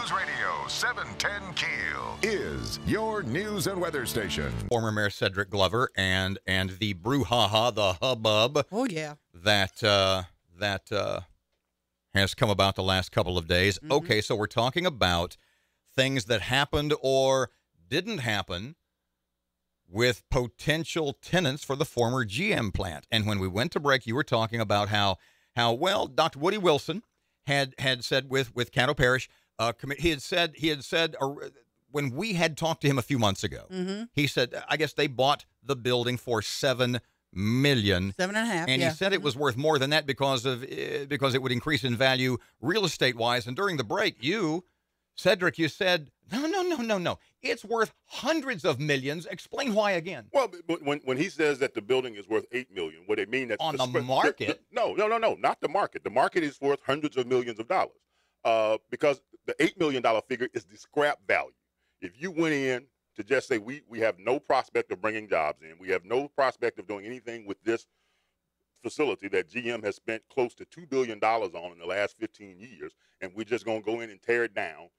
News Radio 710 Keel is your news and weather station. Former Mayor Cedric Glover and the brouhaha, the hubbub. Oh, yeah. That has come about the last couple of days. Mm-hmm. Okay, so we're talking about things that happened or didn't happen with potential tenants for the former GM plant. And when we went to break, you were talking about how well Dr. Woody Wilson had said with Caddo Parish, he had said when we had talked to him a few months ago, Mm-hmm. he said, I guess they bought the building for $7 million. 7.5. And he said it was worth more than that because it would increase in value real estate wise. And during the break, Cedric, you said, no. It's worth hundreds of millions. Explain why again. Well, when he says that the building is worth $8 million, what they mean that's on the market. No, not the market. The market is worth hundreds of millions of dollars. Because the $8 million figure is the scrap value. If you went in to just say we have no prospect of bringing jobs in, we have no prospect of doing anything with this facility that GM has spent close to $2 billion on in the last 15 years, and we're just going to go in and tear it down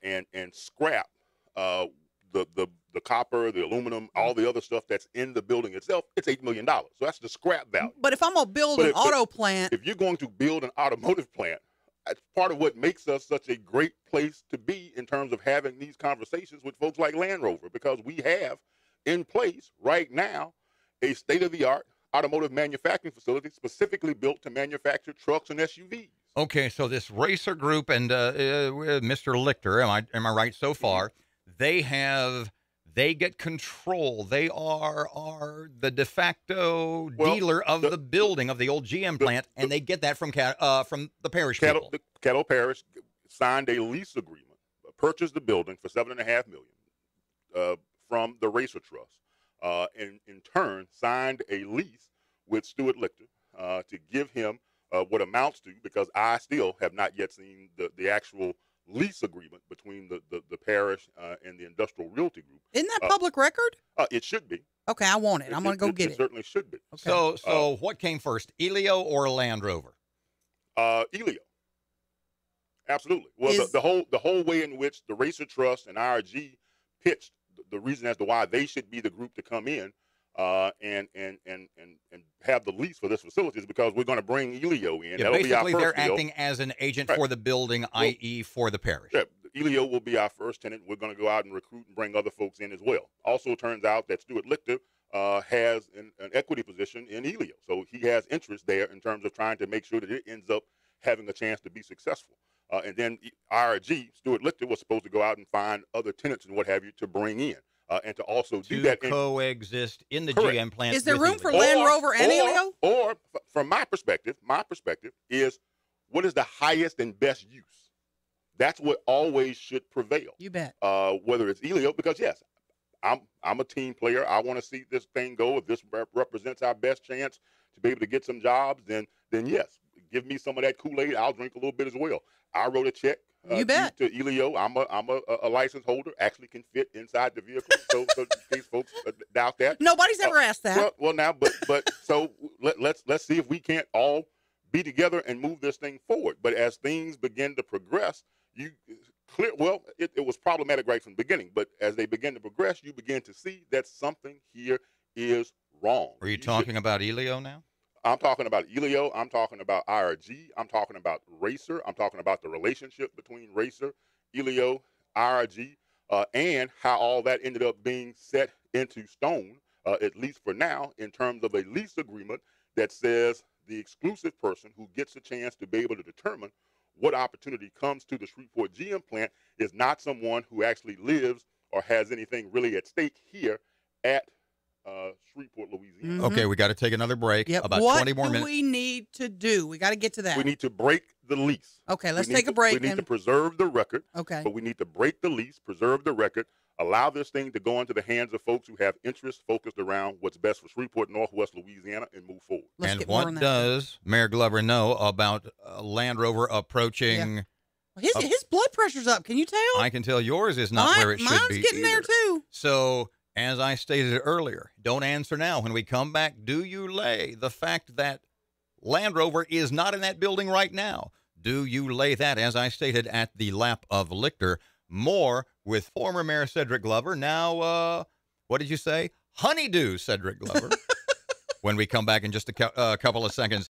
and scrap the copper, the aluminum, all the other stuff that's in the building itself, it's $8 million. So that's the scrap value. But if I'm going to build an auto plant. If you're going to build an automotive plant, that's part of what makes us such a great place to be in terms of having these conversations with folks like Land Rover, because we have in place right now a state-of-the-art automotive manufacturing facility specifically built to manufacture trucks and SUVs. Okay, so this Racer Group and Mr. Lichter, am I right so far? They get control. They are the de facto dealer of the building of the old GM plant, and they get that from the parish people. Caddo Parish signed a lease agreement, purchased the building for $7.5 million from the Racer Trust, and in turn signed a lease with Stuart Lichter to give him what amounts to, because I still have not yet seen the actual lease agreement between the parish and the Industrial Realty Group. Isn't that public record? It should be. Okay, I want it. I'm going to go get it. It certainly should be. Okay. So what came first, Elio or Land Rover? Elio. Absolutely. Well, the whole way in which the Racer Trust and IRG pitched the reason as to why they should be the group to come in and have the lease for this facility is because we're going to bring Elio in. Yeah, basically, they're acting as an agent for the building, i.e., for the parish. Yeah, Elio will be our first tenant. We're going to go out and recruit and bring other folks in as well. Also, turns out that Stuart Lichter has an equity position in Elio, so he has interest there in terms of trying to make sure that it ends up having a chance to be successful. And then IRG, Stuart Lichter, was supposed to go out and find other tenants and what have you to bring in. And to also do that coexist in the correct. GM plant. Is there room for Land Rover and Elio? Or from my perspective is what is the highest and best use? That's what always should prevail. You bet. Whether it's Elio, because yes, I'm a team player. I want to see this thing go. If this represents our best chance to be able to get some jobs, then yes, give me some of that Kool-Aid. I'll drink a little bit as well. I wrote a check. You bet. To Elio, I'm a license holder. Actually, can fit inside the vehicle. So in case folks doubt that. Nobody's ever asked that. Well, now, but so let's see if we can't all be together and move this thing forward. But as things begin to progress, it was problematic right from the beginning. But as they begin to progress, you begin to see that something here is wrong. Are you talking about Elio now? I'm talking about Elio. I'm talking about IRG. I'm talking about Racer. I'm talking about the relationship between Racer, Elio, IRG, and how all that ended up being set into stone, at least for now, in terms of a lease agreement that says the exclusive person who gets a chance to be able to determine what opportunity comes to the Shreveport GM plant is not someone who actually lives or has anything really at stake here at Shreveport, Louisiana. Mm-hmm. Okay, we got to take another break. Yep. About what 20 more minutes. What do we need to do? We got to get to that. We need to break the lease. Okay, let's take a break. We need to preserve the record. Okay. But we need to break the lease, preserve the record, allow this thing to go into the hands of folks who have interests focused around what's best for Shreveport, Northwest Louisiana, and move forward. Let's and what does Mayor Glover know about Land Rover approaching? Yeah. His blood pressure's up. Can you tell? I can tell yours is not where it should be. Mine's getting there too. So, as I stated earlier, don't answer now. When we come back, do you lay the fact that Land Rover is not in that building right now? do you lay that, as I stated, at the lap of Lichter? More with former Mayor Cedric Glover. Now, what did you say? Honeydew Cedric Glover. When we come back in just a couple of seconds.